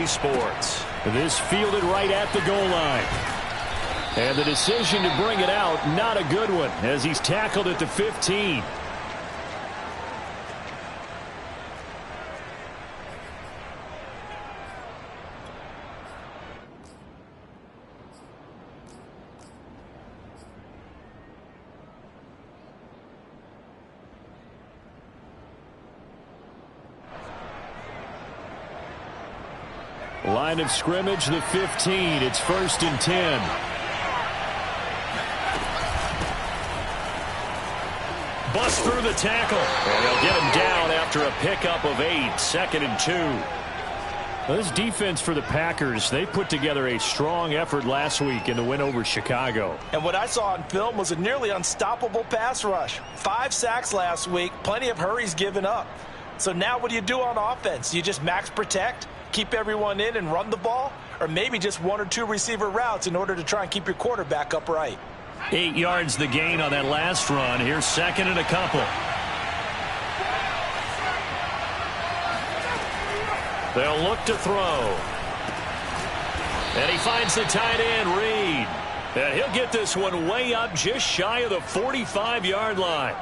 CBS Sports. This fielded right at the goal line. And the decision to bring it out, not a good one, as he's tackled at the 15. Line of scrimmage, the 15. It's 1st and 10. Bust through the tackle. And they'll get him down after a pickup of 8. 2nd and 2. Well, this defense for the Packers, they put together a strong effort last week in the win over Chicago. And what I saw on film was a nearly unstoppable pass rush. 5 sacks last week, plenty of hurries given up. So now what do you do on offense? You just max protect, keep everyone in and run the ball, or maybe just 1 or 2 receiver routes in order to try and keep your quarterback upright. 8 yards the gain on that last run. Here's 2nd and a couple. They'll look to throw. And he finds the tight end, Reed. And he'll get this one way up just shy of the 45-yard line.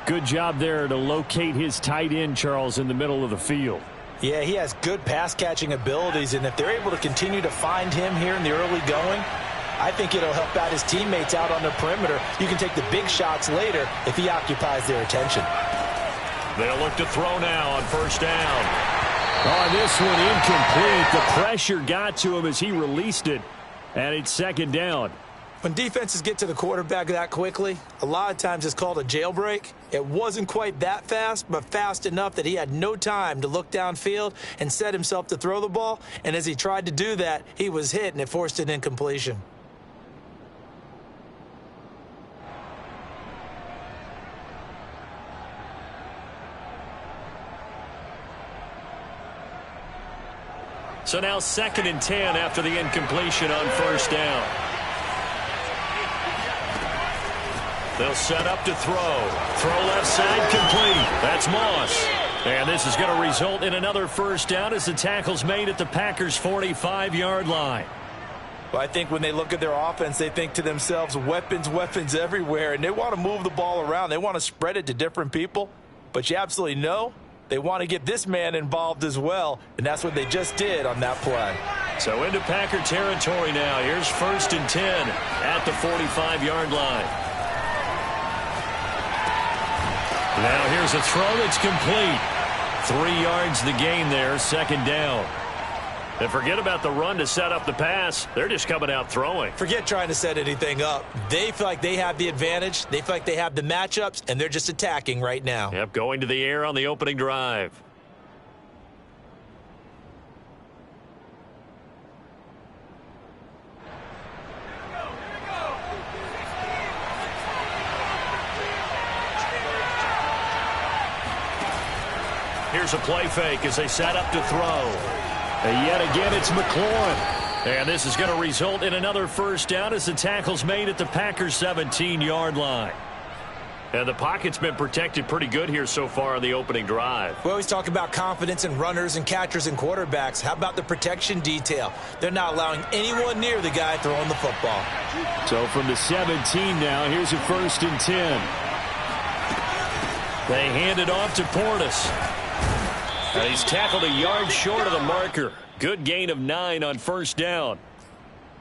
Good job there to locate his tight end, Charles, in the middle of the field. Yeah, he has good pass-catching abilities, and if they're able to continue to find him here in the early going, I think it'll help out his teammates out on the perimeter. You can take the big shots later if he occupies their attention. They'll look to throw now on 1st down. Oh, this one incomplete. The pressure got to him as he released it, and it's 2nd down. When defenses get to the quarterback that quickly, a lot of times it's called a jailbreak. It wasn't quite that fast, but fast enough that he had no time to look downfield and set himself to throw the ball. And as he tried to do that, he was hit, and it forced an incompletion. So now 2nd and 10 after the incompletion on 1st down. They'll set up to throw. Throw left side complete. That's Moss. And this is going to result in another 1st down as the tackle's made at the Packers' 45-yard line. Well, I think when they look at their offense, they think to themselves, weapons, weapons everywhere, and they want to move the ball around. They want to spread it to different people. But you absolutely know they want to get this man involved as well, and that's what they just did on that play. So into Packer territory now. Here's 1st and 10 at the 45-yard line. Now here's a throw that's complete. 3 yards the gain there, 2nd down. And forget about the run to set up the pass. They're just coming out throwing. Forget trying to set anything up. They feel like they have the advantage. They feel like they have the matchups, and they're just attacking right now. Yep, going to the air on the opening drive. Here's a play fake as they set up to throw. And yet again, it's McLaurin. And this is going to result in another 1st down as the tackle's made at the Packers' 17-yard line. And the pocket's been protected pretty good here so far on the opening drive. We always talk about confidence in runners and catchers and quarterbacks. How about the protection detail? They're not allowing anyone near the guy throwing the football. So from the 17 now, here's a 1st and 10. They hand it off to Portis. And he's tackled a yard short of the marker. Good gain of 9 on 1st down.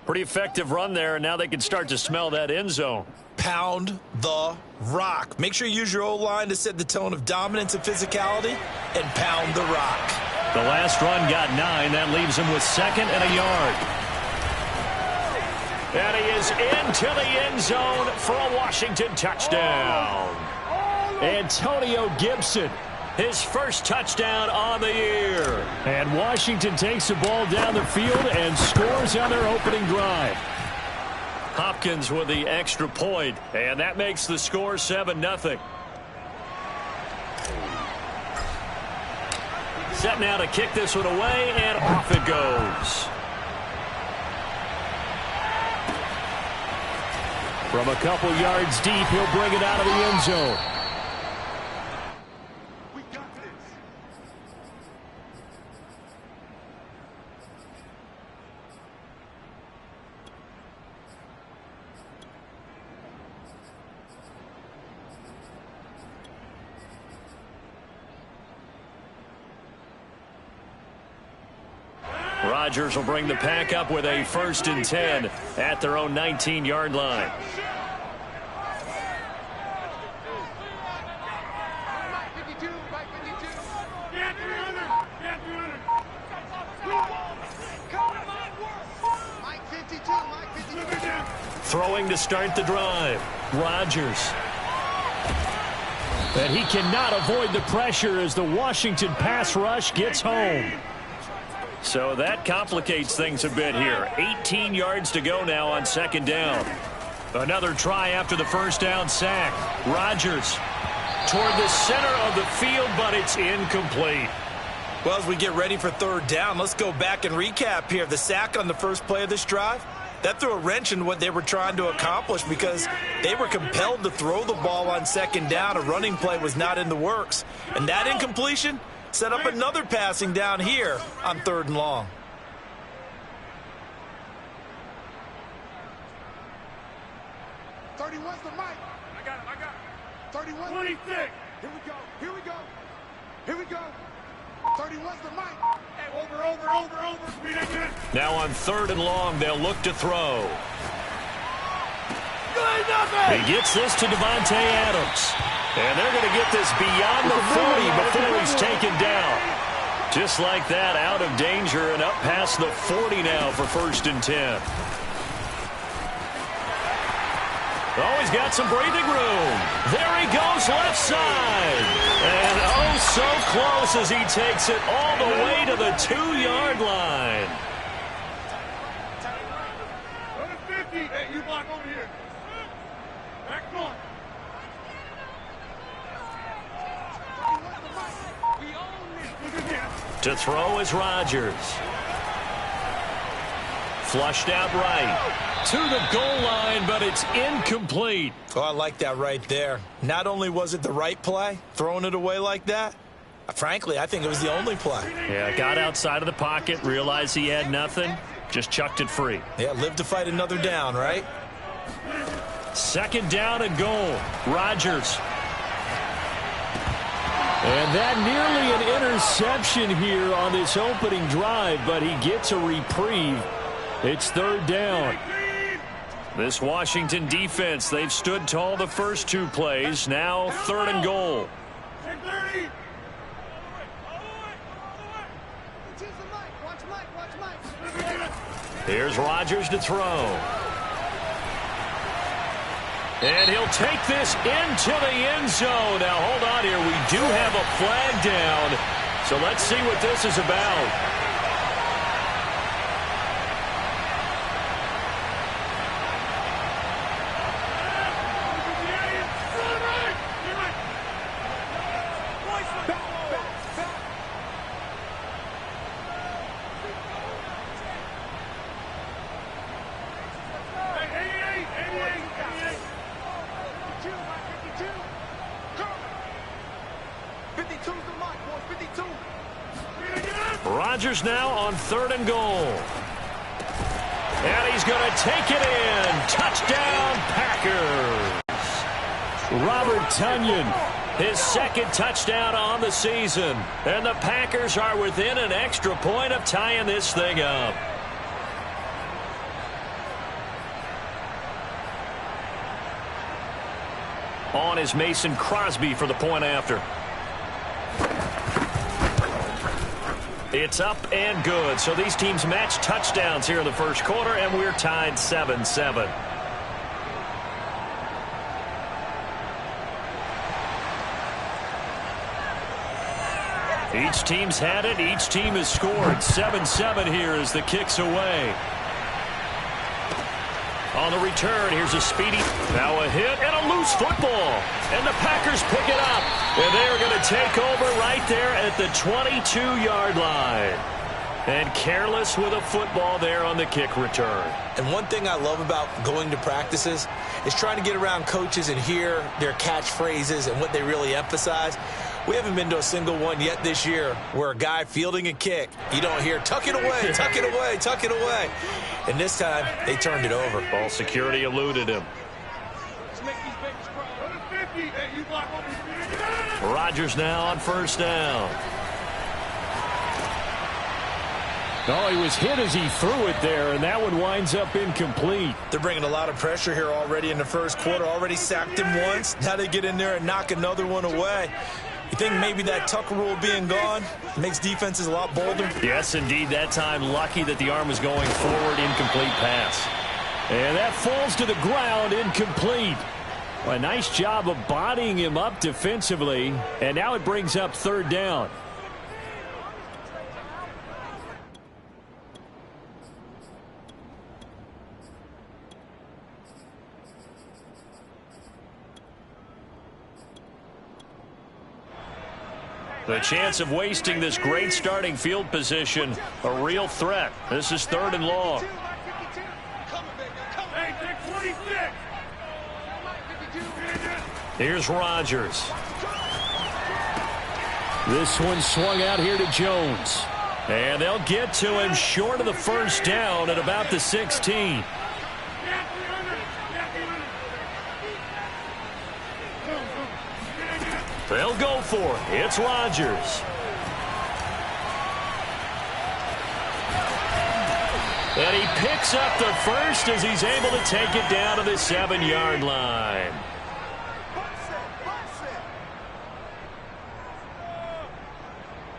Pretty effective run there, and now they can start to smell that end zone. Pound the rock. Make sure you use your O-line to set the tone of dominance and physicality, and pound the rock. The last run got 9. That leaves him with 2nd and a yard. And he is into the end zone for a Washington touchdown. Antonio Gibson. His first touchdown on the year. And Washington takes the ball down the field and scores on their opening drive. Hopkins with the extra point, and that makes the score 7-0. Set now to kick this one away, and off it goes. From a couple yards deep, he'll bring it out of the end zone. Rodgers will bring the pack up with a 1st and 10 at their own 19-yard line. Throwing to start the drive, Rodgers. And he cannot avoid the pressure as the Washington pass rush gets home. So that complicates things a bit here. 18 yards to go now on 2nd down. Another try after the 1st down sack. Rodgers toward the center of the field, but it's incomplete. Well, as we get ready for 3rd down, let's go back and recap here. The sack on the first play of this drive, that threw a wrench in what they were trying to accomplish because they were compelled to throw the ball on 2nd down. A running play was not in the works. And that incompletion set up another passing down here on 3rd and long. Where's the mic? I got it. 31. 26. Here we go. 31's the mic. Hey, over. Now on 3rd and long, they'll look to throw. He gets this to Davante Adams. And they're going to get this beyond the 40 before he's taken down. Just like that, out of danger and up past the 40 now for 1st and 10. Oh, he's got some breathing room. There he goes left side. And oh, so close as he takes it all the way to the 2-yard line. 50. Hey, you block over here. Back on. To throw is Rodgers. Flushed out right. To the goal line, but it's incomplete. Oh, I like that right there. Not only was it the right play, throwing it away like that, frankly, I think it was the only play. Yeah, got outside of the pocket, realized he had nothing, just chucked it free. Yeah, live to fight another down, right? 2nd down and goal. Rodgers. And that nearly an interception here on this opening drive, but he gets a reprieve. It's 3rd down. This Washington defense, they've stood tall the first 2 plays. Now 3rd and goal. Here's Rodgers to throw. And he'll take this into the end zone. Now, hold on here. We do have a flag down. So let's see what this is about. Rodgers now on 3rd and goal. And he's going to take it in. Touchdown, Packers. Robert Tonyan, his 2nd touchdown on the season. And the Packers are within an extra point of tying this thing up. On is Mason Crosby for the point after. It's up and good. So these teams match touchdowns here in the first quarter, and we're tied 7-7. Each team's had it. Each team has scored. 7-7 here as the kick's away. On the return, here's a speedy. Now a hit and a loose football. And the Packers pick it up. And they are going to take over right there at the 22-yard line. And careless with a football there on the kick return. And one thing I love about going to practices is trying to get around coaches and hear their catchphrases and what they really emphasize. We haven't been to a single one yet this year where a guy fielding a kick, you don't hear, tuck it away, tuck it away, tuck it away. And this time, they turned it over. Ball security eluded him. Rodgers now on 1st down. Oh, he was hit as he threw it there, and that one winds up incomplete. They're bringing a lot of pressure here already in the first quarter. Already sacked him once. Now they get in there and knock another one away. You think maybe that Tucker rule being gone makes defenses a lot bolder? Yes, indeed. That time, lucky that the arm was going forward. Incomplete pass. And that falls to the ground, incomplete. Well, a nice job of bodying him up defensively. And now it brings up third down. The chance of wasting this great starting field position, a real threat. This is third and long. Here's Rodgers. This one swung out here to Jones. And they'll get to him short of the first down at about the 16. They'll go for it. It's Rodgers. And he picks up the first as he's able to take it down to the 7-yard line.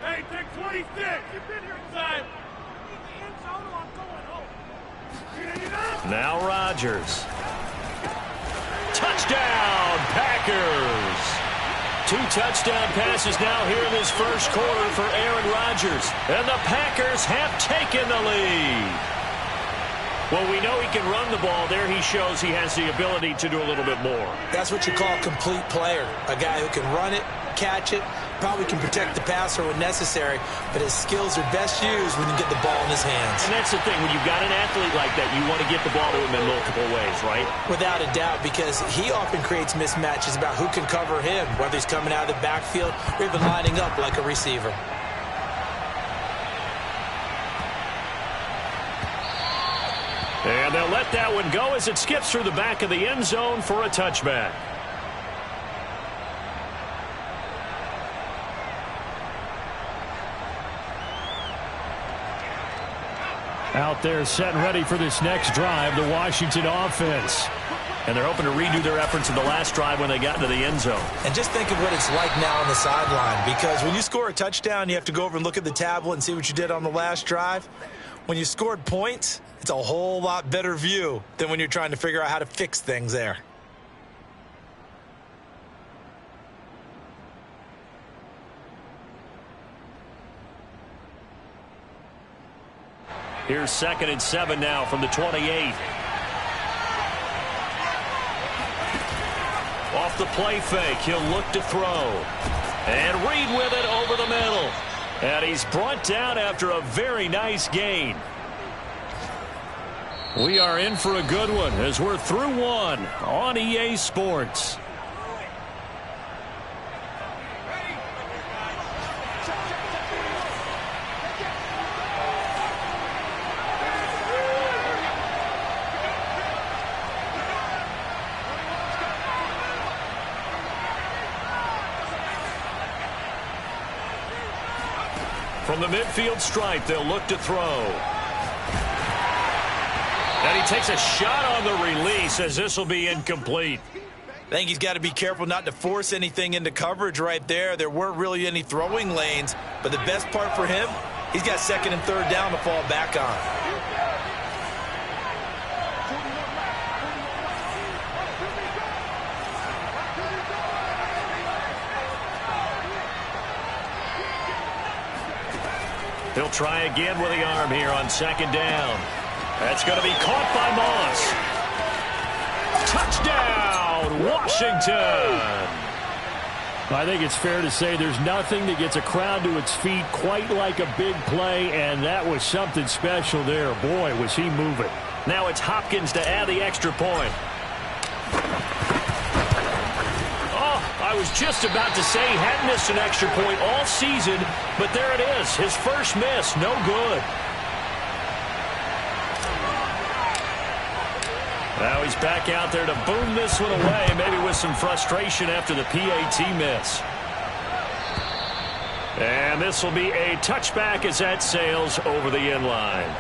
Hey, take 26. You've been here inside. Now Rodgers. Touchdown, Packers. 2 touchdown passes now here in this first quarter for Aaron Rodgers. And the Packers have taken the lead. Well, we know he can run the ball. There he shows he has the ability to do a little bit more. That's what you call a complete player. A guy who can run it, catch it, probably can protect the passer when necessary, but his skills are best used when you get the ball in his hands. And that's the thing. When you've got an athlete like that, you want to get the ball to him in multiple ways, right? Without a doubt, because he often creates mismatches about who can cover him, whether he's coming out of the backfield or even lining up like a receiver. And they'll let that one go as it skips through the back of the end zone for a touchback. Out there set and ready for this next drive, the Washington offense. And they're hoping to redo their efforts in the last drive when they got into the end zone. And just think of what it's like now on the sideline, because when you score a touchdown, you have to go over and look at the tablet and see what you did on the last drive. When you scored points, it's a whole lot better view than when you're trying to figure out how to fix things there. Here's 2nd and 7 now from the 28. Off the play fake, he'll look to throw. And Reed with it over the middle. And he's brought down after a very nice gain. We are in for a good one as we're through one on EA Sports. From the midfield stripe, they'll look to throw. And he takes a shot on the release as this will be incomplete. I think he's got to be careful not to force anything into coverage right there. There weren't really any throwing lanes, but the best part for him, he's got 2nd and 3rd down to fall back on. He'll try again with the arm here on 2nd down. That's going to be caught by Moss. Touchdown, Washington. I think it's fair to say there's nothing that gets a crowd to its feet quite like a big play, and that was something special there. Boy, was he moving. Now it's Hopkins to add the extra point. I was just about to say he hadn't missed an extra point all season, but there it is. His first miss, no good. Now he's back out there to boom this one away, maybe with some frustration after the PAT miss. And this will be a touchback as that sails over the end line.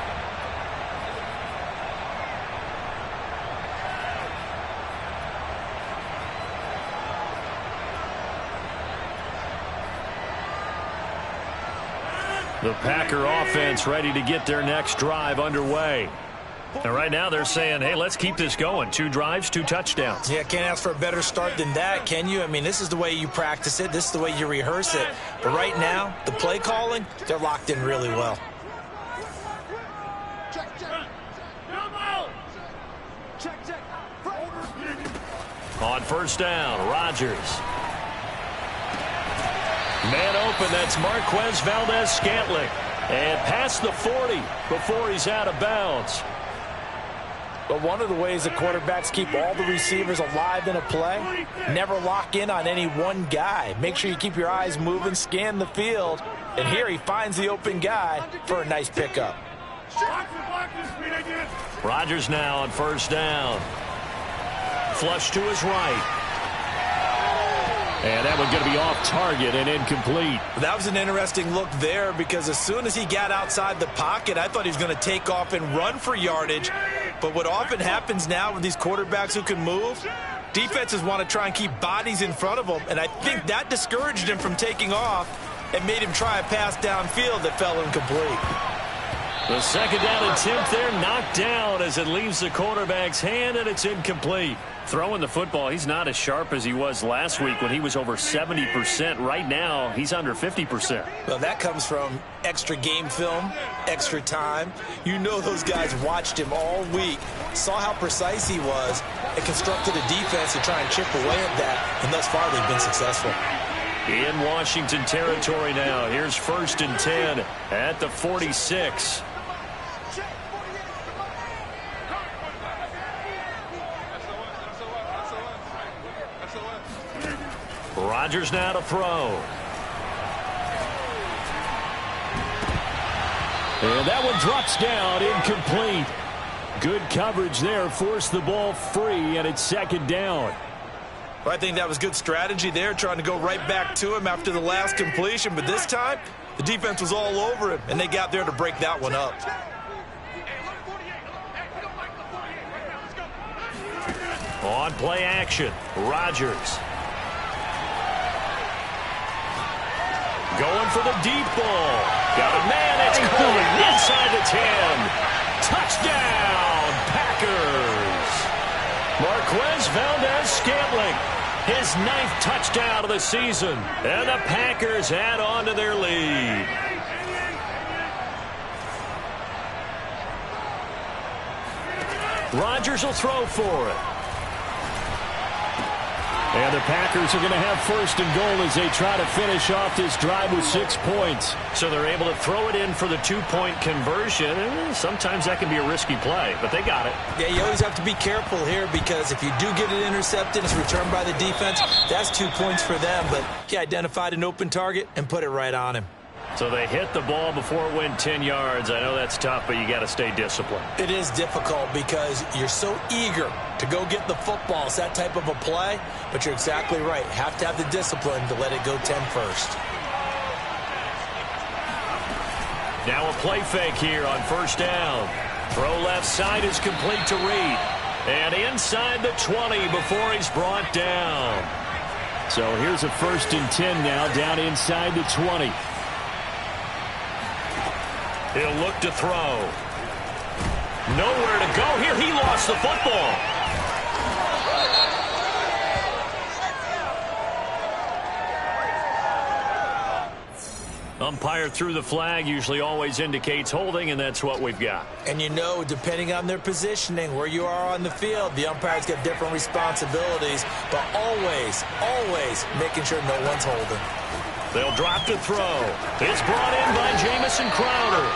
The Packer offense ready to get their next drive underway. And right now they're saying, hey, let's keep this going. 2 drives, 2 touchdowns. Yeah, can't ask for a better start than that, can you? I mean, this is the way you practice it. This is the way you rehearse it. But right now, the play calling, they're locked in really well. On first down, Rodgers. Man open, that's Marquez Valdes-Scantling. And past the 40 before he's out of bounds. But one of the ways the quarterbacks keep all the receivers alive in a play, never lock in on any one guy. Make sure you keep your eyes moving, scan the field. And here he finds the open guy for a nice pickup. Rodgers now on first down. Flush to his right. And that one's going to be off target and incomplete. That was an interesting look there because as soon as he got outside the pocket, I thought he was going to take off and run for yardage. But what often happens now with these quarterbacks who can move, defenses want to try and keep bodies in front of them. And I think that discouraged him from taking off and made him try a pass downfield that fell incomplete. The second down attempt there knocked down as it leaves the quarterback's hand, and it's incomplete. Throwing the football, he's not as sharp as he was last week when he was over 70%. Right now, he's under 50%. Well, that comes from extra game film, extra time. You know those guys watched him all week, saw how precise he was, and constructed a defense to try and chip away at that, and thus far they've been successful. In Washington territory now, here's 1st and 10 at the 46. Rodgers now to throw. And that one drops down, incomplete. Good coverage there, forced the ball free, and it's 2nd down. Well, I think that was good strategy there, trying to go right back to him after the last completion. But this time, the defense was all over him, and they got there to break that one up. On play action, Rodgers. Going for the deep ball. Got a man, it's caught inside the 10. Touchdown, Packers. Marquez Valdes-Scantling, his 9th touchdown of the season. And the Packers add on to their lead. Rodgers will throw for it. And the Packers are going to have 1st and goal as they try to finish off this drive with 6 points. So they're able to throw it in for the 2-point conversion. And sometimes that can be a risky play, but they got it. Yeah, you always have to be careful here because if you do get it intercepted, it's returned by the defense. That's 2 points for them, but he identified an open target and put it right on him. So they hit the ball before it went 10 yards. I know that's tough, but you got to stay disciplined. It is difficult because you're so eager to go get the football. It's that type of a play, but you're exactly right. Have to have the discipline to let it go 10 first. Now a play fake here on 1st down. Throw left side is complete to Reed. And inside the 20 before he's brought down. So here's a 1st and 10 now down inside the 20. He'll look to throw. Nowhere to go here. He lost the football. Umpire threw the flag, usually always indicates holding, and that's what we've got. And you know, depending on their positioning, where you are on the field, the umpire's got different responsibilities, but always, always making sure no one's holding. They'll drop to throw. It's brought in by Jamison Crowder.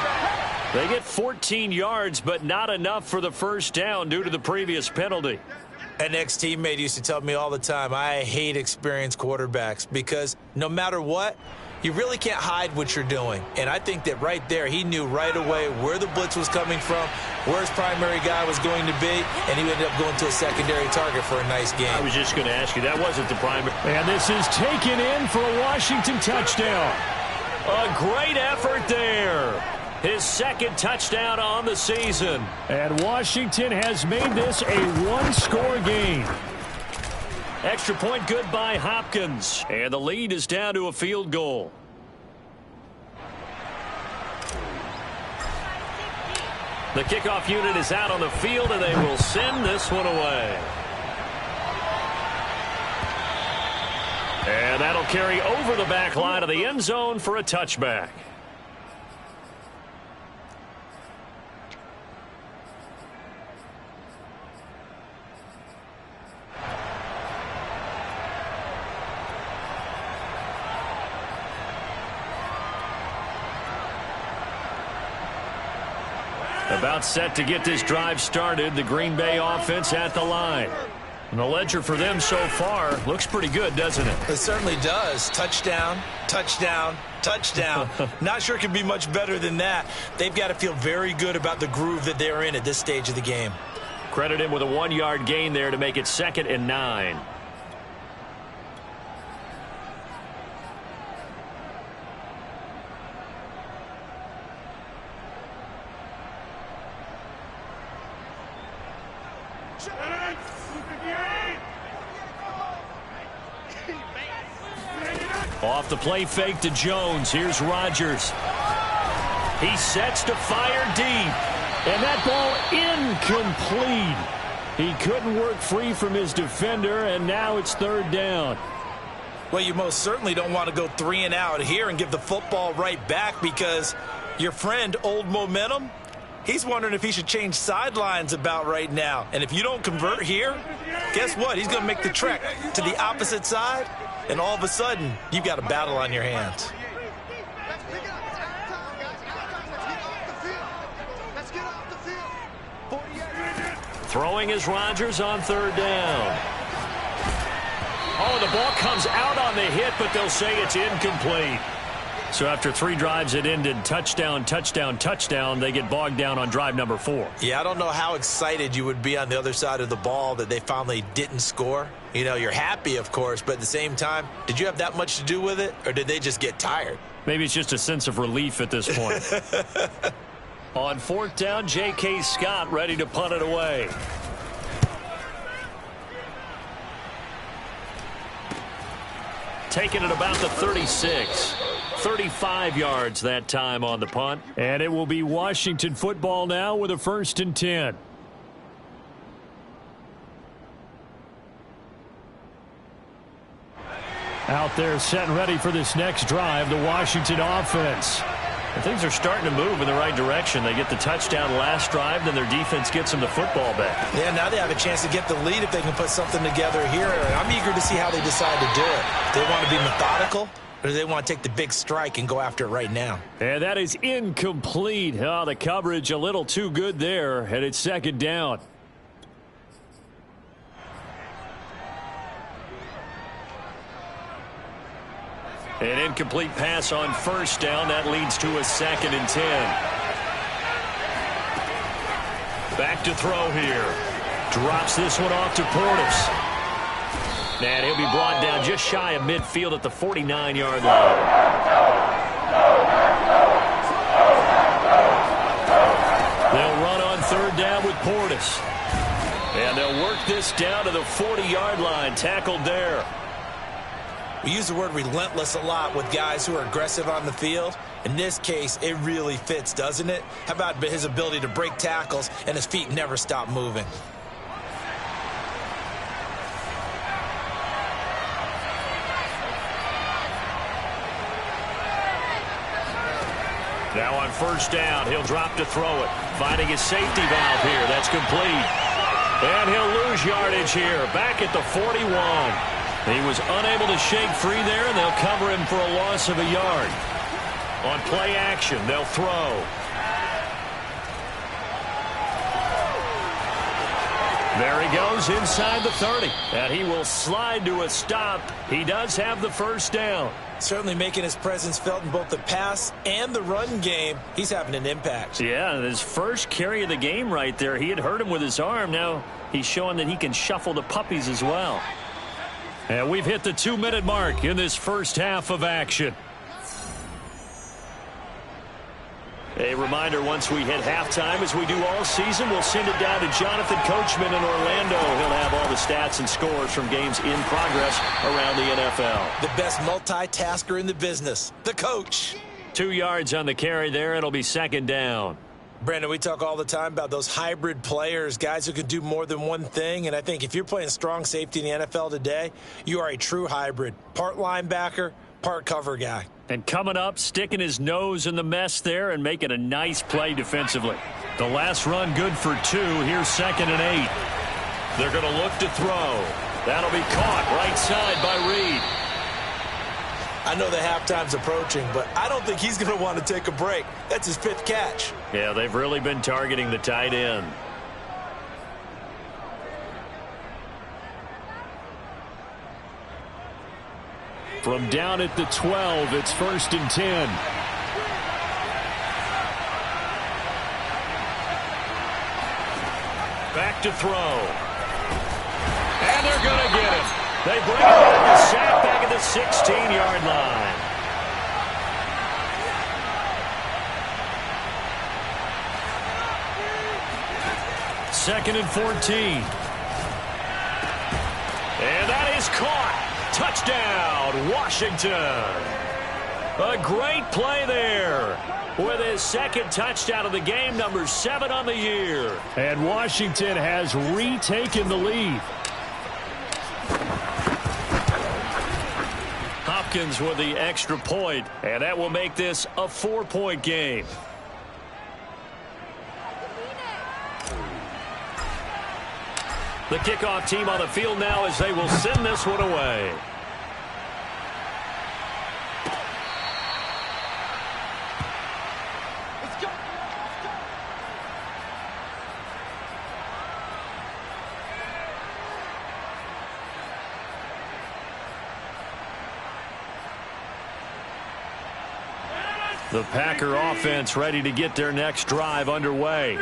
They get 14 yards, but not enough for the 1st down due to the previous penalty. An ex-teammate used to tell me all the time, I hate experienced quarterbacks because no matter what, you really can't hide what you're doing. And I think that right there, he knew right away where the blitz was coming from, where his primary guy was going to be, and he ended up going to a secondary target for a nice game. I was just going to ask you, that wasn't the primary. And this is taken in for a Washington touchdown. A great effort there. His second touchdown on the season. And Washington has made this a one-score game. Extra point good by Hopkins. And the lead is down to a field goal. The kickoff unit is out on the field, and they will send this one away. And that'll carry over the back line of the end zone for a touchback. About set to get this drive started, the Green Bay offense at the line. And the ledger for them so far looks pretty good, doesn't it? It certainly does. Touchdown, touchdown, touchdown. Not sure it can be much better than that. They've got to feel very good about the groove that they're in at this stage of the game. Credit him with a 1-yard gain there to make it 2nd and 9. Off the play fake to Jones. Here's Rodgers. He sets to fire deep. And that ball incomplete. He couldn't work free from his defender, and now it's 3rd down. Well, you most certainly don't want to go 3 and out here and give the football right back, because your friend, Old Momentum, he's wondering if he should change sidelines about right now. And if you don't convert here, guess what? He's going to make the trek to the opposite side, and all of a sudden, you've got a battle on your hands. Throwing is Rodgers on 3rd down. Oh, the ball comes out on the hit, but they'll say it's incomplete. So after 3 drives that ended touchdown, touchdown, touchdown, they get bogged down on drive number 4. Yeah, I don't know how excited you would be on the other side of the ball that they finally didn't score. You know, you're happy, of course, but at the same time, did you have that much to do with it, or did they just get tired? Maybe it's just a sense of relief at this point. On 4th down, J.K. Scott ready to punt it away. Taking it about the 36. 35 yards that time on the punt. And it will be Washington football now with a 1st and 10. Out there set and ready for this next drive, the Washington offense. And things are starting to move in the right direction. They get the touchdown last drive, then their defense gets them the football back. Yeah, now they have a chance to get the lead if they can put something together here. I'm eager to see how they decide to do it. Do they want to be methodical, or do they want to take the big strike and go after it right now? And that is incomplete. Oh, the coverage a little too good there, and it's 2nd down. An incomplete pass on 1st down. That leads to a 2nd and 10. Back to throw here. Drops this one off to Portis. And he'll be brought down just shy of midfield at the 49-yard line. They'll run on 3rd down with Portis. And they'll work this down to the 40-yard line. Tackled there. We use the word relentless a lot with guys who are aggressive on the field. In this case, it really fits, doesn't it? How about his ability to break tackles and his feet never stop moving? Now on 1st down, he'll drop to throw it. Finding his safety valve here. That's complete. And he'll lose yardage here. Back at the 41. He was unable to shake free there, and they'll cover him for a loss of a yard. On play action, they'll throw. There he goes inside the 30. And he will slide to a stop. He does have the 1st down. Certainly making his presence felt in both the pass and the run game. He's having an impact. Yeah, his first carry of the game right there. He had hurt him with his arm. Now he's showing that he can shuffle the puppies as well. And we've hit the 2-minute mark in this first half of action. A reminder, once we hit halftime, as we do all season, we'll send it down to Jonathan Coachman in Orlando. He'll have all the stats and scores from games in progress around the NFL. The best multitasker in the business, the coach. 2 yards on the carry there. It'll be second down. Brandon, we talk all the time about those hybrid players, guys who can do more than one thing. And I think if you're playing strong safety in the NFL today, you are a true hybrid. Part linebacker, part cover guy. And coming up, sticking his nose in the mess there and making a nice play defensively. The last run good for 2. Here's 2nd and 8. They're going to look to throw. That'll be caught right side by Reed. I know the halftime's approaching, but I don't think he's going to want to take a break. That's his 5th catch. Yeah, they've really been targeting the tight end. From down at the 12, it's 1st and 10. Back to throw. And they're going to get it. They bring back a sack back at the 16-yard line. Second and 14. And that is caught. Touchdown, Washington. A great play there with his 2nd touchdown of the game, number 7 on the year. And Washington has retaken the lead. Hopkins with the extra point, and that will make this a 4-point game. The kickoff team on the field now as they will send this one away. The Packer offense ready to get their next drive underway.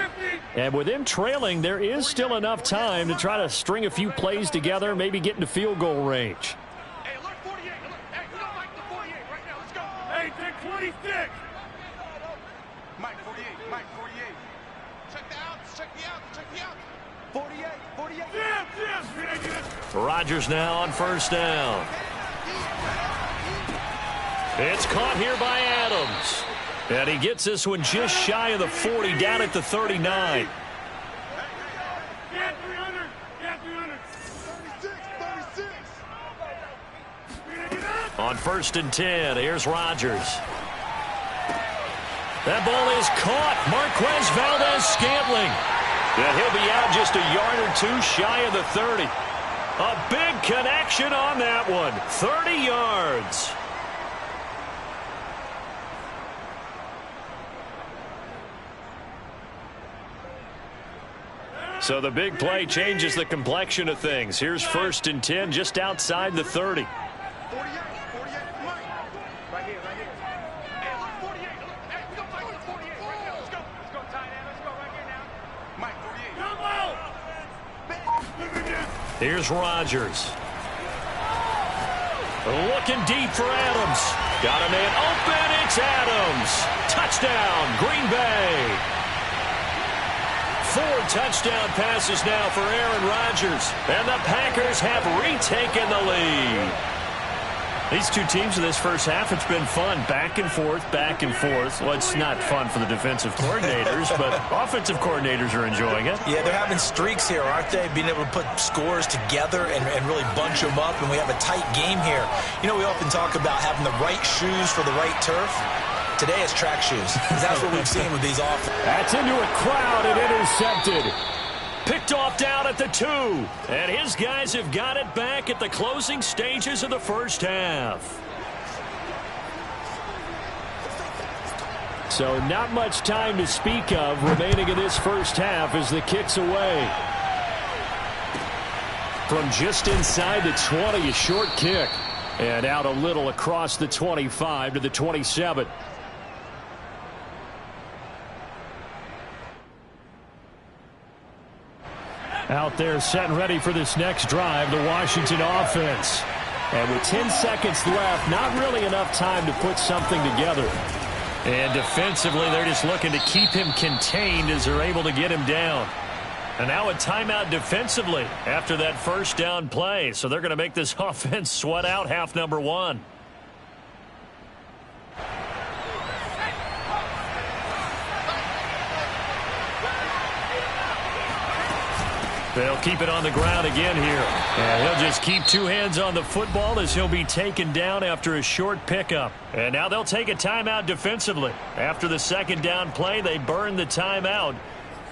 And with them trailing, there is still enough time to try to string a few plays together, maybe get into field goal range. Hey, alert 48. Alert. Hey, we don't like the 48 right now. Let's go. Hey, take 26. Mike, 48. Mike, 48. Check the outs. Check the outs. Check the outs. 48. 48. Yes. Rodgers now on 1st down. It's caught here by Adams. And he gets this one just shy of the 40, down at the 39. Get 300. Get 300. 36. On 1st and 10, here's Rodgers. That ball is caught. Marquez Valdes-Scantling. And he'll be out just a yard or 2 shy of the 30. A big connection on that one. 30 yards. So the big play changes the complexion of things. Here's 1st and 10 just outside the 30. 48. Mike. Right here. Hey, look, 48. Look, hey, we don't like the 48 right now. Let's go. Let's go, tight end. Let's go right here now. Mike, 48. Come on. Here's Rodgers. Looking deep for Adams. Got a man open. It's Adams. Touchdown, Green Bay. 4 touchdown passes now for Aaron Rodgers. And the Packers have retaken the lead. These two teams in this first half, it's been fun. Back and forth, back and forth. Well, it's not fun for the defensive coordinators, but offensive coordinators are enjoying it. Yeah, they're having streaks here, aren't they? Being able to put scores together and really bunch them up, and we have a tight game here. You know, we often talk about having the right shoes for the right turf. Today it's track shoes. That's what we've seen with these offenses. That's into a crowd and intercepted. Picked off down at the 2. And his guys have got it back at the closing stages of the first half. So not much time to speak of remaining in this first half as the kick's away. From just inside the 20, a short kick. And out a little across the 25 to the 27. Out there set and ready for this next drive, the Washington offense. And with 10 seconds left, not really enough time to put something together. And defensively, they're just looking to keep him contained as they're able to get him down. And now a timeout defensively after that first down play. So they're going to make this offense sweat out half number one. They'll keep it on the ground again here. And he'll just keep two hands on the football as he'll be taken down after a short pickup. And now they'll take a timeout defensively. After the second down play, they burn the timeout,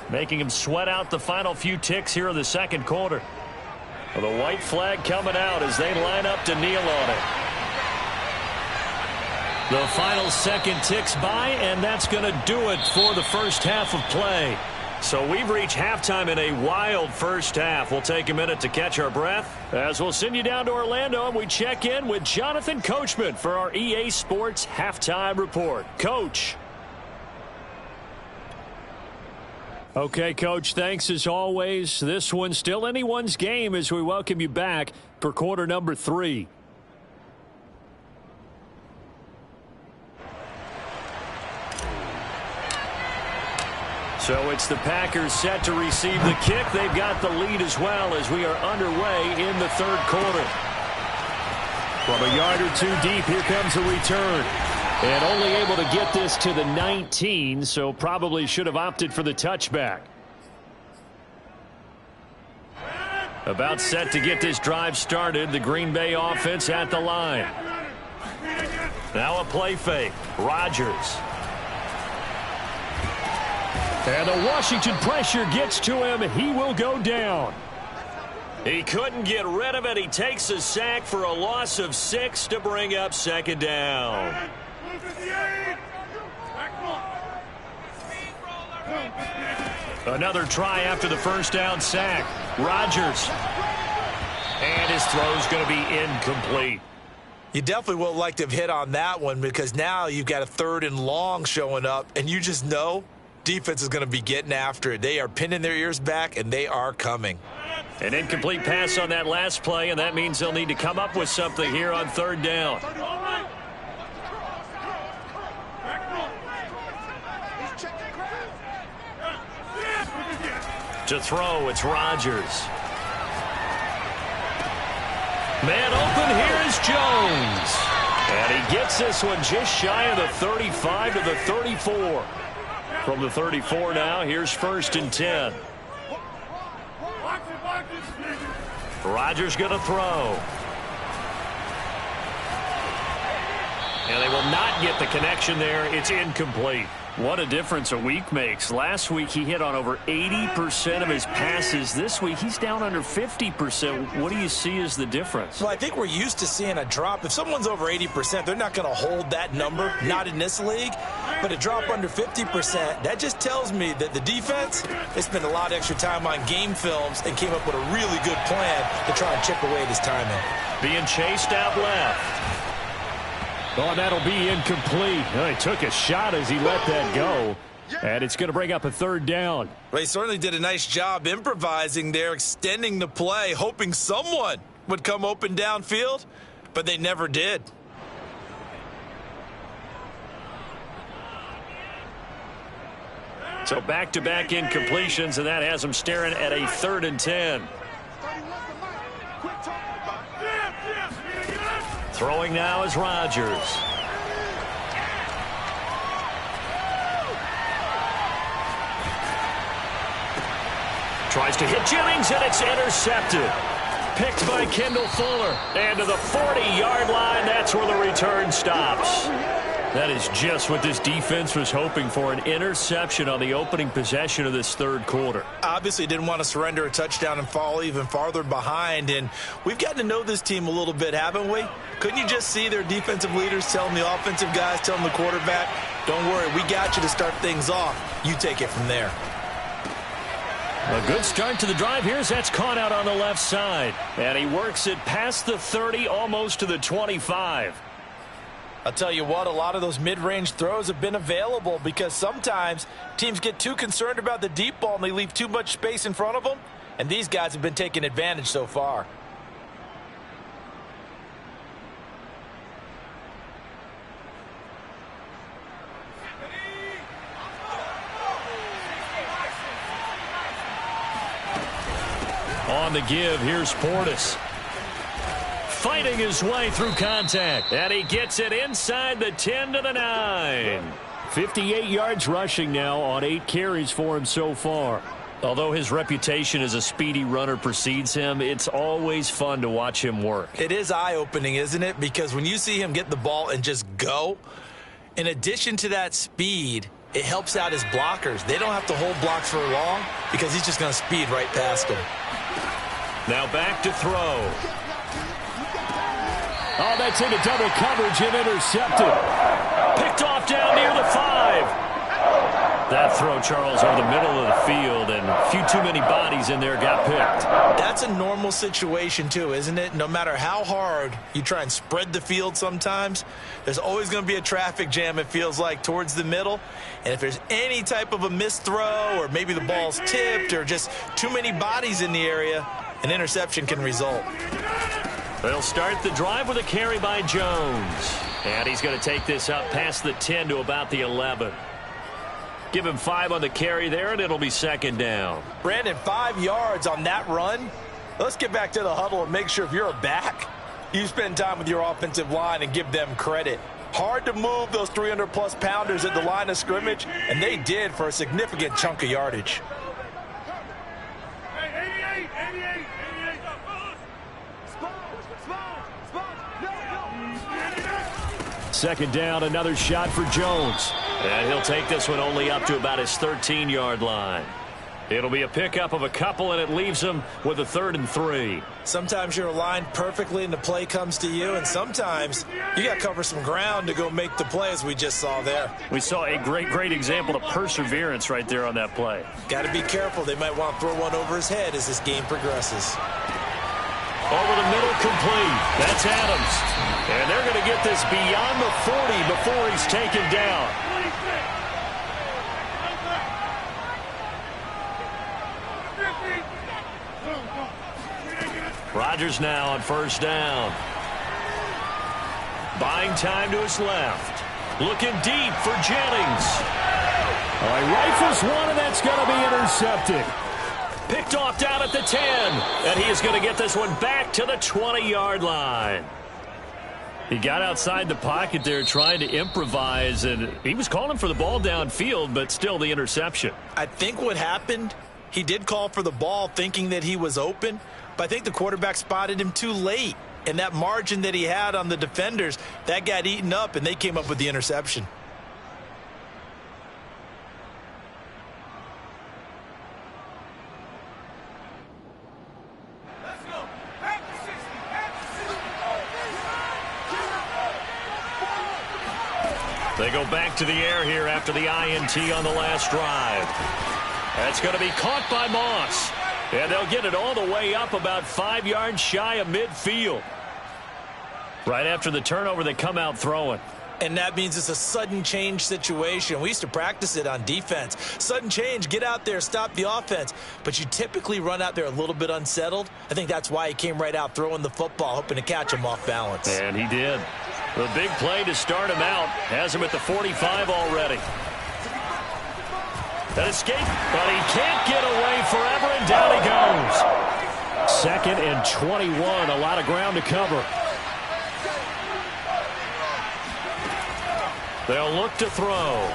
making him sweat out the final few ticks here in the second quarter. Well, the white flag coming out as they line up to kneel on it. The final second ticks by, and that's going to do it for the first half of play. So we've reached halftime in a wild first half. We'll take a minute to catch our breath as we'll send you down to Orlando and we check in with Jonathan Coachman for our EA Sports Halftime Report. Coach. Okay, Coach, thanks as always. This one's still anyone's game as we welcome you back for quarter number 3. So it's the Packers set to receive the kick. They've got the lead as well as we are underway in the third quarter. From a yard or two deep, here comes a return. And only able to get this to the 19, so probably should have opted for the touchback. About set to get this drive started, the Green Bay offense at the line. Now a play fake. Rodgers. And the Washington pressure gets to him. He will go down. He couldn't get rid of it. He takes a sack for a loss of 6 to bring up second down. Another try after the first down sack. Rodgers. And his throw's going to be incomplete. You definitely would like to have hit on that one because now you've got a 3rd and long showing up, and you just know defense is going to be getting after it. They are pinning their ears back, and they are coming. An incomplete pass on that last play, and that means they'll need to come up with something here on 3rd down. To throw, it's Rodgers. Man open, here is Jones. And he gets this one just shy of the 35 to the 34. From the 34 now, here's 1st and 10. Rodgers going to throw. And they will not get the connection there. It's incomplete. What a difference a week makes. Last week he hit on over 80% of his passes. This week he's down under 50%. What do you see as the difference? Well, I think we're used to seeing a drop. If someone's over 80%, they're not going to hold that number, not in this league. But a drop under 50%, that just tells me that the defense, they spent a lot of extra time on game films and came up with a really good plan to try and chip away this timing. Being chased out left. Oh, and that'll be incomplete. He took a shot as he let that go. And it's going to bring up a 3rd down. Well, he certainly did a nice job improvising there, extending the play, hoping someone would come open downfield, but they never did. So back-to-back incompletions, and that has them staring at a 3rd and 10. Throwing now is Rodgers. Tries to hit Jennings, and it's intercepted. Picked by Kendall Fuller. And to the 40-yard line, that's where the return stops. That is just what this defense was hoping for, an interception on the opening possession of this 3rd quarter. Obviously didn't want to surrender a touchdown and fall even farther behind, and we've gotten to know this team a little bit, haven't we? Couldn't you just see their defensive leaders telling the offensive guys, telling the quarterback, don't worry, we got you to start things off. You take it from there. A good start to the drive here as that's caught out on the left side. And he works it past the 30, almost to the 25. I'll tell you what, a lot of those mid-range throws have been available because sometimes teams get too concerned about the deep ball and they leave too much space in front of them, and these guys have been taking advantage so far. On the give, here's Portis. Fighting his way through contact. And he gets it inside the 10 to the 9. 58 yards rushing now on 8 carries for him so far. Although his reputation as a speedy runner precedes him, it's always fun to watch him work. It is eye-opening, isn't it? Because when you see him get the ball and just go, in addition to that speed, it helps out his blockers. They don't have to hold blocks for long because he's just going to speed right past them. Now back to throw. Oh, that's into double coverage and intercepted. Picked off down near the 5. That throw, Charles, over the middle of the field, and a few too many bodies in there got picked. That's a normal situation, too, isn't it? No matter how hard you try and spread the field sometimes, there's always going to be a traffic jam, it feels like, towards the middle. And if there's any type of a missed throw or maybe the ball's tipped or just too many bodies in the area, an interception can result. They'll start the drive with a carry by Jones. And he's going to take this up past the 10 to about the 11. Give him 5 on the carry there, and it'll be second down. Brandon, 5 yards on that run. Let's get back to the huddle and make sure if you're a back, you spend time with your offensive line and give them credit. Hard to move those 300-plus pounders at the line of scrimmage, and they did for a significant chunk of yardage. Second down, another shot for Jones. And he'll take this one only up to about his 13-yard line. It'll be a pickup of a couple, and it leaves him with a 3rd and 3. Sometimes you're aligned perfectly and the play comes to you, and sometimes you got to cover some ground to go make the play, as we just saw there. We saw a great example of perseverance right there on that play. Got to be careful. They might want to throw one over his head as this game progresses. Over the middle, complete. That's Adams. And they're going to get this beyond the 40 before he's taken down. Rodgers now on first down. Buying time to his left. Looking deep for Jennings. He rifles one, and that's going to be intercepted. Picked off down at the 10. And he is going to get this one back to the 20-yard line. He got outside the pocket there trying to improvise, and he was calling for the ball downfield, but still the interception. I think what happened, he did call for the ball thinking that he was open, but I think the quarterback spotted him too late. And that margin that he had on the defenders, that got eaten up, and they came up with the interception. They go back to the air here after the INT on the last drive. That's going to be caught by Moss. And they'll get it all the way up about 5 yards shy of midfield. Right after the turnover, they come out throwing. And that means it's a sudden change situation. We used to practice it on defense. Sudden change, get out there, stop the offense. But you typically run out there a little bit unsettled. I think that's why he came right out throwing the football, hoping to catch him off balance. And he did. The big play to start him out has him at the 45 already. That escape, but he can't get away forever, and down he goes. 2nd and 21, a lot of ground to cover. They'll look to throw.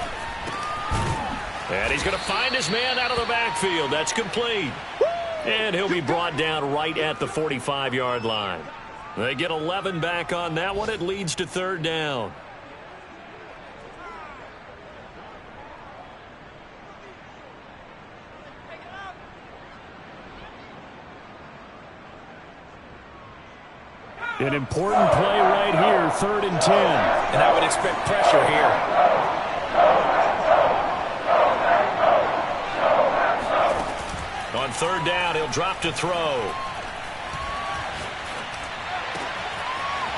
And he's going to find his man out of the backfield. That's complete. And he'll be brought down right at the 45-yard line. They get 11 back on that one. It leads to 3rd down. An important play right here, 3rd and 10. And I would expect pressure here. On 3rd down, he'll drop to throw.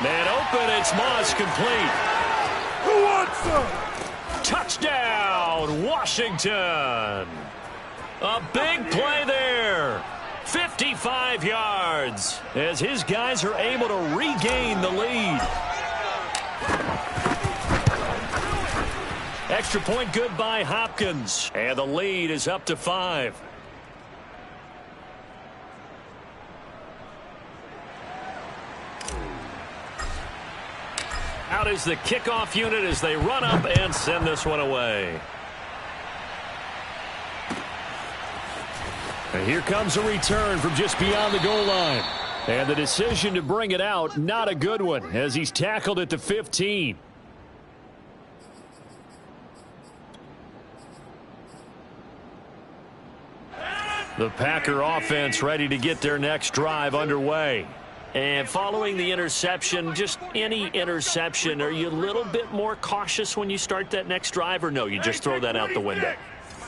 Man open, it's Moss, complete. Who wants some? Touchdown, Washington. A big play there. 55 yards as his guys are able to regain the lead. Extra point good by Hopkins. And the lead is up to 5. Out is the kickoff unit as they run up and send this one away. And here comes a return from just beyond the goal line. And the decision to bring it out, not a good one, as he's tackled at the 15. The Packer offense ready to get their next drive underway. And following the interception, just any interception, are you a little bit more cautious when you start that next drive, or no, you just throw that out the window?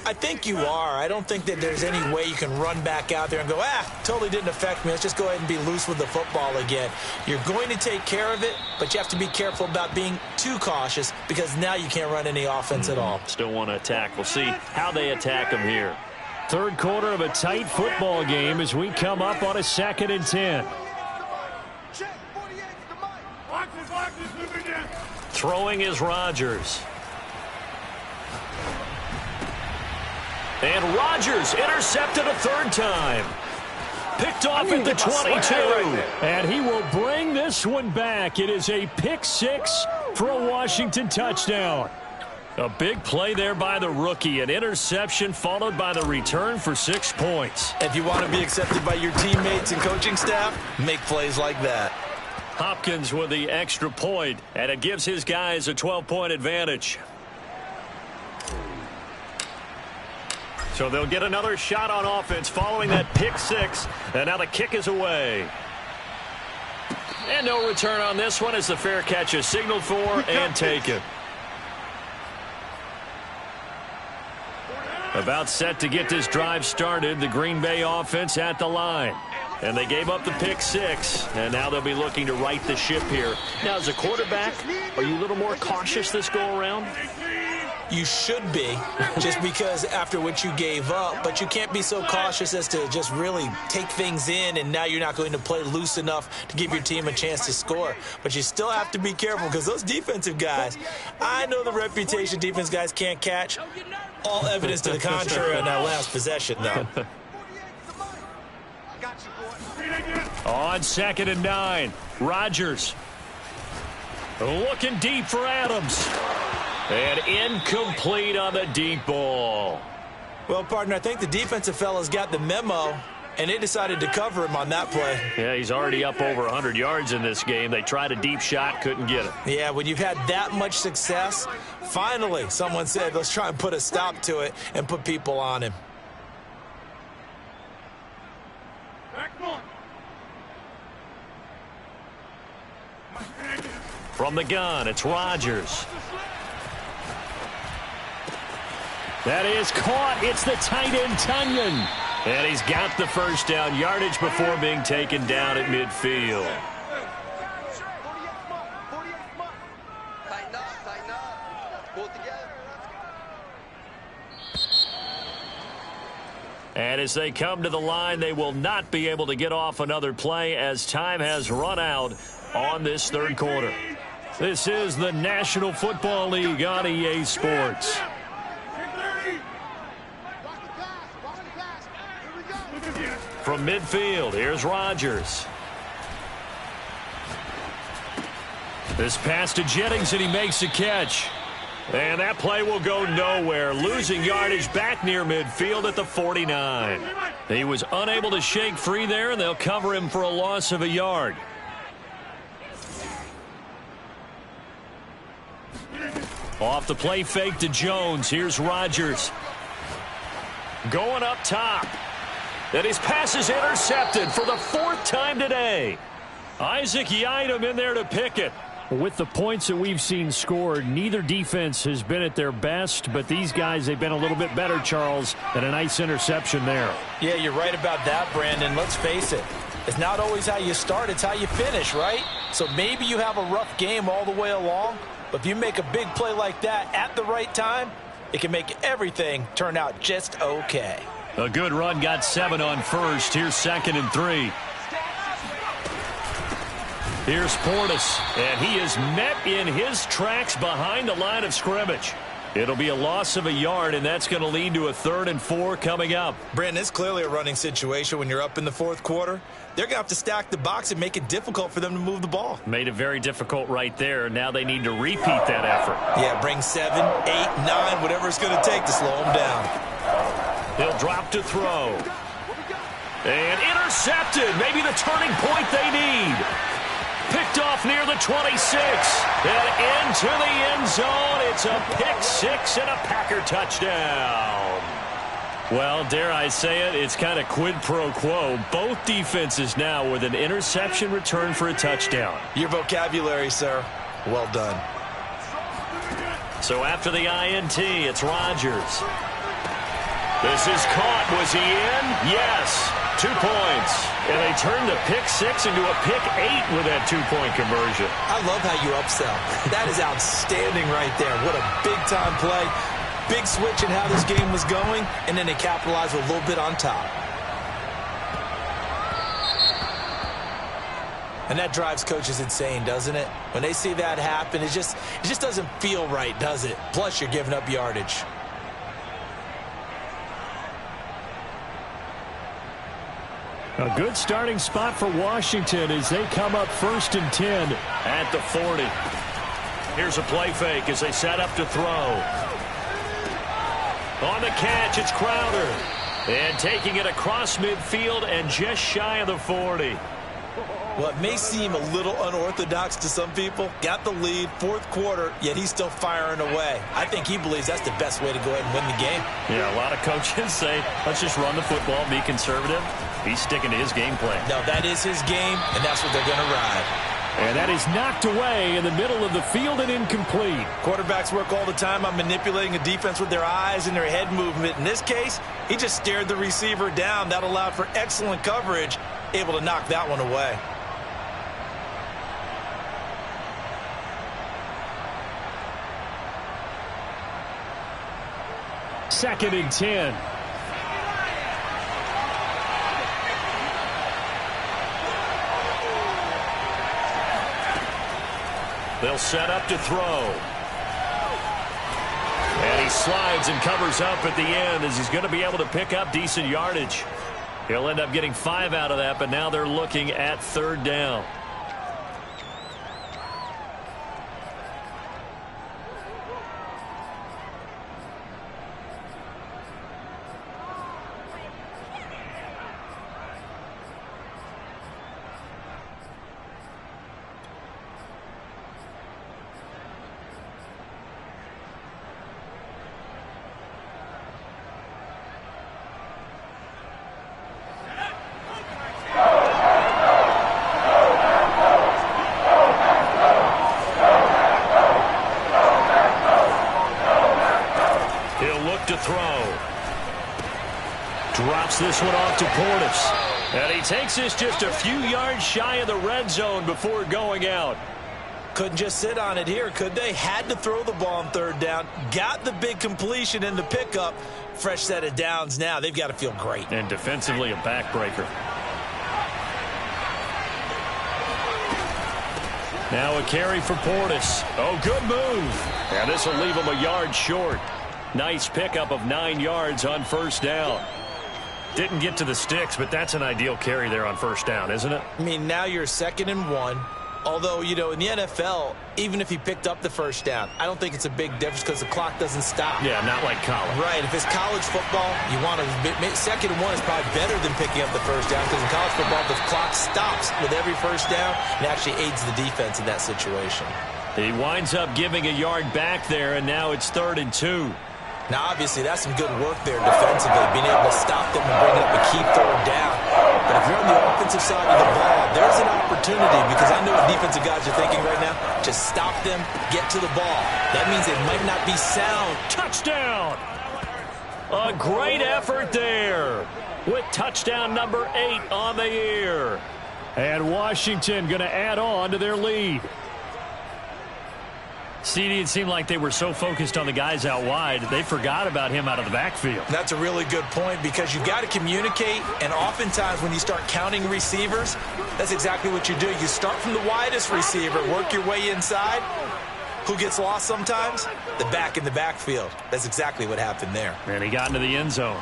I think you are. I don't think that there's any way you can run back out there and go, totally didn't affect me. Let's just go ahead and be loose with the football again. You're going to take care of it, but you have to be careful about being too cautious because now you can't run any offense at all. Still want to attack. We'll see how they attack them here. Third quarter of a tight football game as we come up on a 2nd and 10. Throwing is Rodgers. And Rodgers intercepted a 3rd time. Picked off at the 22. And he will bring this one back. It is a pick 6 for a Washington touchdown. A big play there by the rookie. An interception followed by the return for 6 points. If you want to be accepted by your teammates and coaching staff, make plays like that. Hopkins with the extra point, and it gives his guys a 12-point advantage. So they'll get another shot on offense following that pick 6, and now the kick is away. And no return on this one as the fair catch is signaled for and taken. About set to get this drive started, the Green Bay offense at the line. And they gave up the pick 6, and now they'll be looking to right the ship here. Now, as a quarterback, are you a little more cautious this go-around? You should be, just because after what you gave up, but you can't be so cautious as to just really take things in, and now you're not going to play loose enough to give your team a chance to score. But you still have to be careful because those defensive guys, I know the reputation defense guys can't catch. All evidence to the contrary on that last possession, though. On 2nd and 9, Rodgers looking deep for Adams. And incomplete on the deep ball. Well, partner, I think the defensive fellas got the memo, and they decided to cover him on that play. Yeah, he's already up over 100 yards in this game. They tried a deep shot, couldn't get it. Yeah, when you've had that much success, finally someone said, let's try and put a stop to it and put people on him. From the gun, it's Rodgers. That is caught. It's the tight end, Tunyon. And he's got the first down yardage before being taken down at midfield. And as they come to the line, they will not be able to get off another play as time has run out on this third quarter. This is the National Football League on EA Sports. From midfield, here's Rodgers. This pass to Jennings, and he makes the catch. And that play will go nowhere, losing yardage back near midfield at the 49. He was unable to shake free there, and they'll cover him for a loss of a yard. Off the play fake to Jones. Here's Rodgers. Going up top. And his pass is intercepted for the 4th time today. Isaac Yiadom in there to pick it. With the points that we've seen scored, neither defense has been at their best, but these guys, they've been a little bit better, Charles, and a nice interception there. Yeah, you're right about that, Brandon. Let's face it. It's not always how you start, it's how you finish, right? So maybe you have a rough game all the way along, but if you make a big play like that at the right time, it can make everything turn out just okay. A good run, got 7 on first. Here's 2nd and 3. Here's Portis, and he is met in his tracks behind the line of scrimmage. It'll be a loss of a yard, and that's going to lead to a 3rd and 4 coming up. Brandon, it's clearly a running situation when you're up in the 4th quarter. They're going to have to stack the box and make it difficult for them to move the ball. Made it very difficult right there. Now they need to repeat that effort. Yeah, bring 7, 8, 9, whatever it's going to take to slow them down. He'll drop to throw. And intercepted. Maybe the turning point they need. Picked off near the 26. And into the end zone. It's a pick 6 and a Packer touchdown. Well, dare I say it, it's kind of quid pro quo. Both defenses now with an interception return for a touchdown. Your vocabulary, sir. Well done. So after the INT, it's Rodgers. This is caught. Was he in? Yes. 2 points. And they turned the pick 6 into a pick 8 with that 2-point conversion. I love how you upsell. That is outstanding right there. What a big-time play. Big switch in how this game was going, and then they capitalized with a little bit on top. And that drives coaches insane, doesn't it? When they see that happen, it just doesn't feel right, does it? Plus, you're giving up yardage. A good starting spot for Washington as they come up 1st and 10. At the 40. Here's a play fake as they set up to throw. On the catch, it's Crowder. And taking it across midfield and just shy of the 40. Well, it may seem a little unorthodox to some people. Got the lead, 4th quarter, yet he's still firing away. I think he believes that's the best way to go ahead and win the game. Yeah, a lot of coaches say, let's just run the football, be conservative. He's sticking to his game plan. No, that is his game, and that's what they're going to ride. And that is knocked away in the middle of the field and incomplete. Quarterbacks work all the time on manipulating a defense with their eyes and their head movement. In this case, he just stared the receiver down. That allowed for excellent coverage, able to knock that one away. Second and 10. They'll set up to throw. And he slides and covers up at the end as he's going to be able to pick up decent yardage. He'll end up getting 5 out of that, but now they're looking at 3rd down. Drops this one off to Portis. And he takes this just a few yards shy of the red zone before going out. Couldn't just sit on it here, could they? Had to throw the ball on 3rd down. Got the big completion in the pickup. Fresh set of downs now. They've got to feel great. And defensively a backbreaker. Now a carry for Portis. Oh, good move. And this will leave him a yard short. Nice pickup of 9 yards on 1st down. Didn't get to the sticks, but that's an ideal carry there on 1st down, isn't it? I mean, now you're 2nd and 1. Although, you know, in the NFL, even if he picked up the 1st down, I don't think it's a big difference because the clock doesn't stop. Yeah, not like college. Right. If it's college football, you want to 2nd and 1 is probably better than picking up the 1st down because in college football, the clock stops with every 1st down and actually aids the defense in that situation. He winds up giving a yard back there, and now it's 3rd and 2. Now, obviously, that's some good work there defensively, being able to stop them and bring up a key 3rd down. But if you're on the offensive side of the ball, there's an opportunity because I know what defensive guys are thinking right now. Just stop them, get to the ball. That means they might not be sound. Touchdown! A great effort there with touchdown number 8 on the year. And Washington going to add on to their lead. CD, it seemed like they were so focused on the guys out wide, they forgot about him out of the backfield. That's a really good point because you've got to communicate, and oftentimes when you start counting receivers, that's exactly what you do. You start from the widest receiver, work your way inside. Who gets lost sometimes? The back in the backfield. That's exactly what happened there. And he got into the end zone.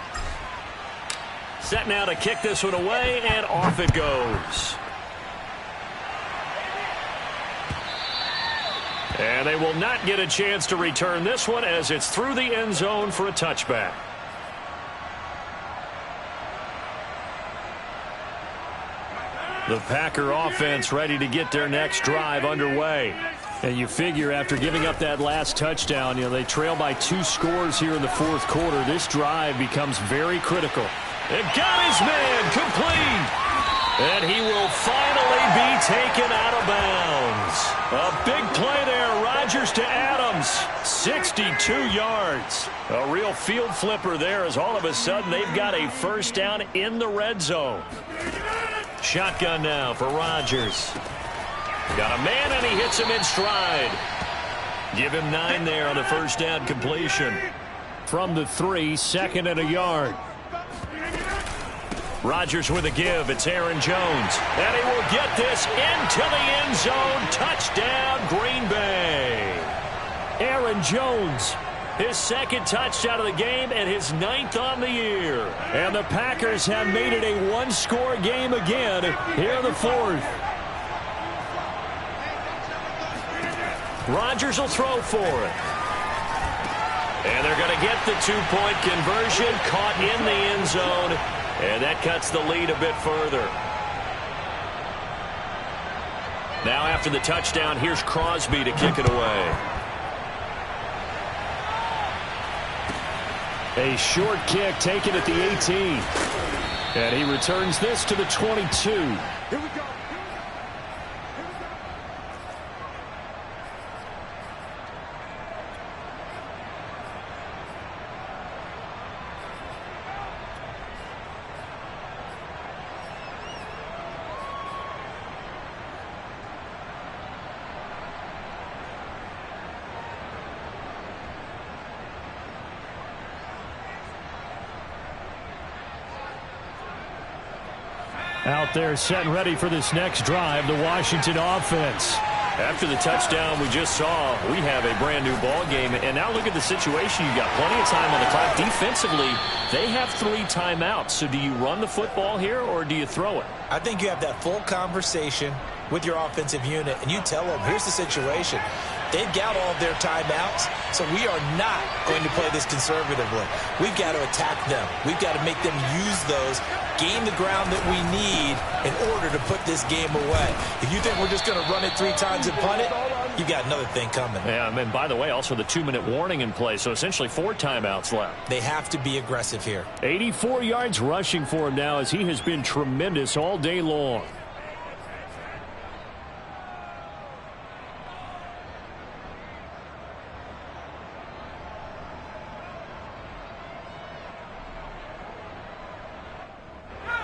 Set now to kick this one away, and off it goes. And they will not get a chance to return this one as it's through the end zone for a touchback. The Packer offense ready to get their next drive underway. And you figure after giving up that last touchdown, they trail by 2 scores here in the fourth quarter. This drive becomes very critical. It got his man complete. And he will finally be taken out of bounds. A big play there. Rodgers to Adams. 62 yards. A real field flipper there as all of a sudden they've got a first down in the red zone. Shotgun now for Rodgers. Got a man and he hits him in stride. Give him 9 there on the first down completion. From the 3, 2nd and a yard. Rodgers with a give. It's Aaron Jones. And he will get this into the end zone. Touchdown, Green Bay. Aaron Jones, his 2nd touchdown of the game and his 9th on the year. And the Packers have made it a 1-score game again here in the 4th. Rodgers will throw for it. And they're going to get the 2-point conversion, caught in the end zone. And that cuts the lead a bit further. Now after the touchdown, here's Crosby to kick it away. A short kick taken at the 18. And he returns this to the 22. Here we go. Out there set and ready for this next drive, the Washington offense. After the touchdown we just saw, we have a brand new ball game. And now look at the situation. You've got plenty of time on the clock. Defensively, they have 3 timeouts. So do you run the football here or do you throw it? I think you have that full conversation with your offensive unit, and you tell them, here's the situation. They've got all of their timeouts, so we are not going to play this conservatively. We've got to attack them. We've got to make them use those, gain the ground that we need in order to put this game away. If you think we're just going to run it 3 times and punt it, you've got another thing coming. Yeah, and by the way, also the 2-minute warning in play, so essentially 4 timeouts left. They have to be aggressive here. 84 yards rushing for him now as he has been tremendous all day long.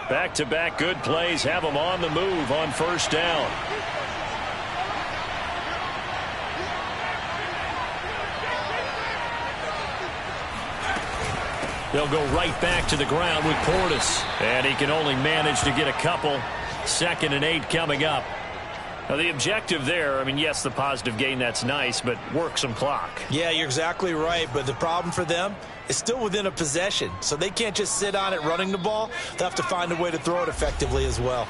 Back-to-back good plays have them on the move on first down. They'll go right back to the ground with Portis. And he can only manage to get a couple. 2nd and 8 coming up. Now the objective there, I mean, yes, the positive gain, that's nice, but work some clock. Yeah, you're exactly right, but the problem for them is still within a possession, so they can't just sit on it running the ball. They'll have to find a way to throw it effectively as well.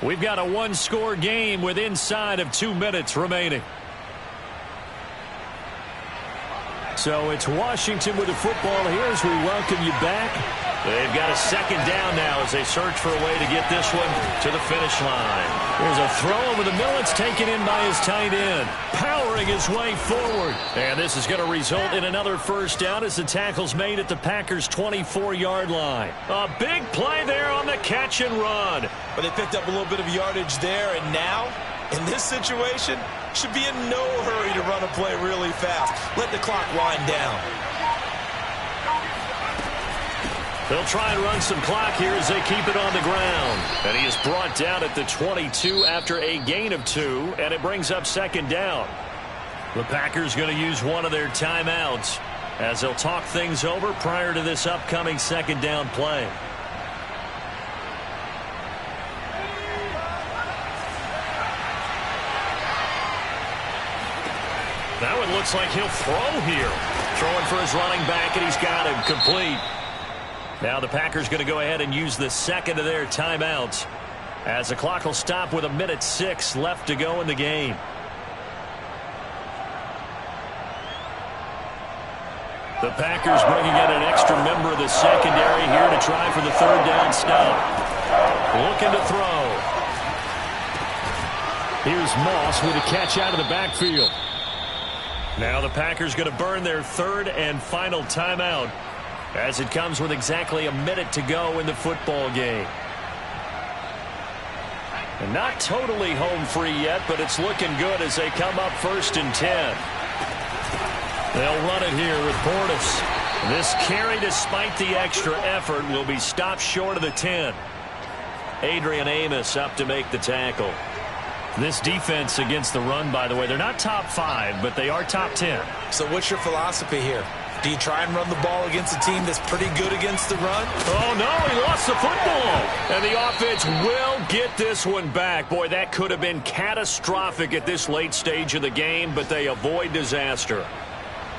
We've got a 1-score game with inside of 2 minutes remaining. So it's Washington with the football here as we welcome you back. They've got a 2nd down now as they search for a way to get this one to the finish line. There's a throw over the middle. It's taken in by his tight end, powering his way forward. And this is going to result in another first down as the tackle's made at the Packers' 24-yard line. A big play there on the catch and run. But they picked up a little bit of yardage there, and now, in this situation, should be in no hurry to run a play really fast. Let the clock wind down. They'll try and run some clock here as they keep it on the ground. And he is brought down at the 22 after a gain of 2, and it brings up 2nd down. The Packers going to use one of their timeouts as they'll talk things over prior to this upcoming 2nd down play. Now it looks like he'll throw here. Throwing for his running back, and he's got him complete. Now the Packers going to go ahead and use the second of their timeouts, as the clock will stop with 1:06 left to go in the game. The Packers bringing in an extra member of the secondary here to try for the third down stop. Looking to throw. Here's Moss with a catch out of the backfield. Now the Packers going to burn their third and final timeout, as it comes with exactly 1 minute to go in the football game. And not totally home free yet, but it's looking good as they come up 1st and 10. They'll run it here with Portis. This carry, despite the extra effort, will be stopped short of the 10. Adrian Amos up to make the tackle. This defense against the run, by the way, they're not top 5, but they are top 10. So what's your philosophy here? Do you try and run the ball against a team that's pretty good against the run? Oh, no, he lost the football. And the offense will get this one back. Boy, that could have been catastrophic at this late stage of the game, but they avoid disaster.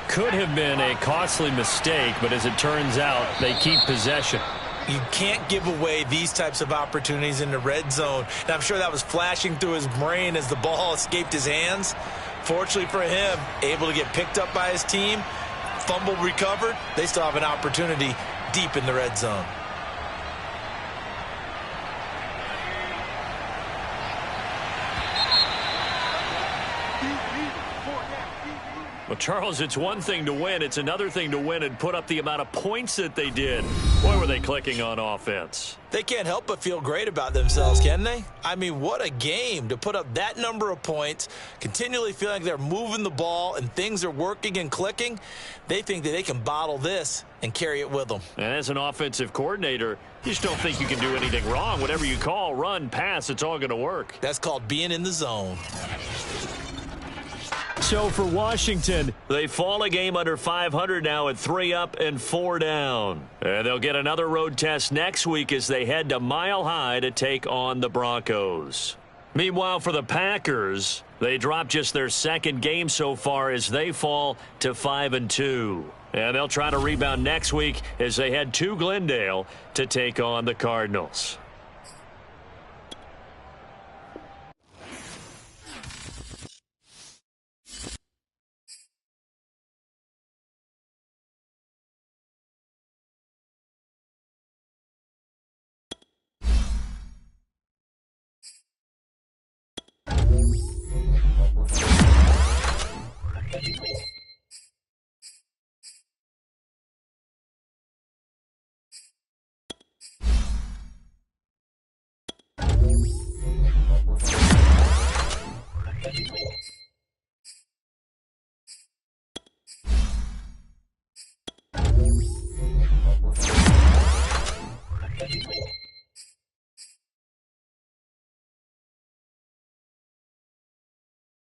Could have been a costly mistake, but as it turns out, they keep possession. You can't give away these types of opportunities in the red zone. And I'm sure that was flashing through his brain as the ball escaped his hands. Fortunately for him, able to get picked up by his team, fumble recovered. They still have an opportunity deep in the red zone. Well, Charles, it's one thing to win. It's another thing to win and put up the amount of points that they did. Boy, were they clicking on offense. They can't help but feel great about themselves, can they? I mean, what a game to put up that number of points, continually feeling like they're moving the ball and things are working and clicking. They think that they can bottle this and carry it with them. And as an offensive coordinator, you just don't think you can do anything wrong. Whatever you call, run, pass, it's all going to work. That's called being in the zone. So for Washington, they fall a game under 500 now at 3 up and 4 down. And they'll get another road test next week as they head to Mile High to take on the Broncos. Meanwhile, for the Packers, they dropped just their second game so far as they fall to 5-2. And they'll try to rebound next week as they head to Glendale to take on the Cardinals.